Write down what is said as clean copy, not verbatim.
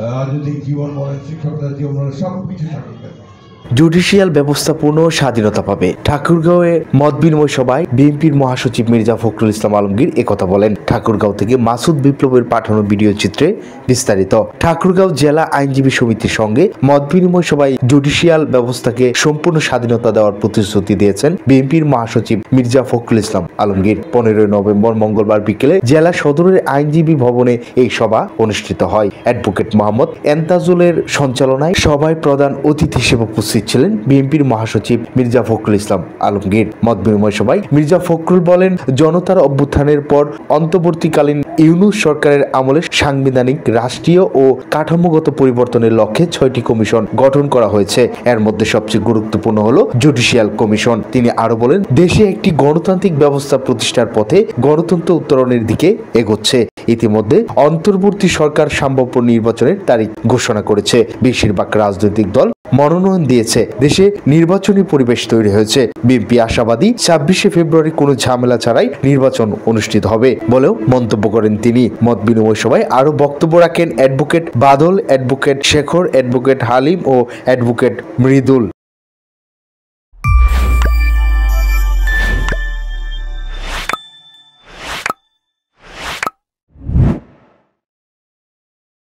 রাজনৈতিক জীবন বলেন, শিক্ষকতার জীবন বলেন, সব কিছু থাকুক। জুডিশিয়াল ব্যবস্থা পূর্ণ স্বাধীনতা পাবে। ঠাকুরগাঁওয়ে মত বিনিময় সভায় বিএনপির মহাসচিব মির্জা ফখরুল ইসলাম আলমগীর একথা বলেন। ঠাকুরগাঁও থেকে মাসুদ বিপ্লবের পাঠানো ভিডিও চিত্রে বিস্তারিত। ঠাকুরগাঁও জেলা আইনজীবী সমিতির সঙ্গে মত বিনিময় সভায় জুডিশিয়াল ব্যবস্থাকে সম্পূর্ণ স্বাধীনতা দেওয়ার প্রতিশ্রুতি দিয়েছেন বিএনপির মহাসচিব মির্জা ফখরুল ইসলাম আলমগীর। 15 নভেম্বর মঙ্গলবার বিকেলে জেলা সদরের আইনজীবী ভবনে এই সভা অনুষ্ঠিত হয়। অ্যাডভোকেট মোহাম্মদ এন্তাজুলের সঞ্চালনায় সভায় প্রধান অতিথি হিসেবে উপস্থিত ছিলেন বিএনপির মহাসচিব মির্জা ফখরুল ইসলাম আলমগীর। মত বিনিময় সভায় মির্জা ফখরুল বলেন, জনতার অভ্যুত্থানের পর অন্তর্বর্তীকালীন ইউনূস সরকারের আমলে সাংবিধানিক, রাষ্ট্রীয় ও কাঠামোগত পরিবর্তনের লক্ষ্যে 6টি কমিশন গঠন করা হয়েছে। এর মধ্যে সবচেয়ে গুরুত্বপূর্ণ হলো জুডিশিয়াল কমিশন। তিনি আরো বলেন, দেশে একটি গণতান্ত্রিক ব্যবস্থা প্রতিষ্ঠার পথে গণতন্ত্র উত্তরণের দিকে এগোচ্ছে। ইতিমধ্যে অন্তর্বর্তী সরকার সম্ভাব্য নির্বাচনের তারিখ ঘোষণা করেছে। বেশিরভাগ রাজনৈতিক দল মনোনয়ন দিয়েছে। দেশে নির্বাচনী পরিবেশ তৈরি হয়েছে। বিএনপি আশাবাদী 26শে ফেব্রুয়ারি কোনো ঝামেলা ছাড়াই নির্বাচন অনুষ্ঠিত হবে বলেও মন্তব্য করেন তিনি। মত বিনিময় সভায় আরো বক্তব্য রাখেন অ্যাডভোকেট বাদল, অ্যাডভোকেট শেখর, অ্যাডভোকেট হালিম ও অ্যাডভোকেট মৃদুল।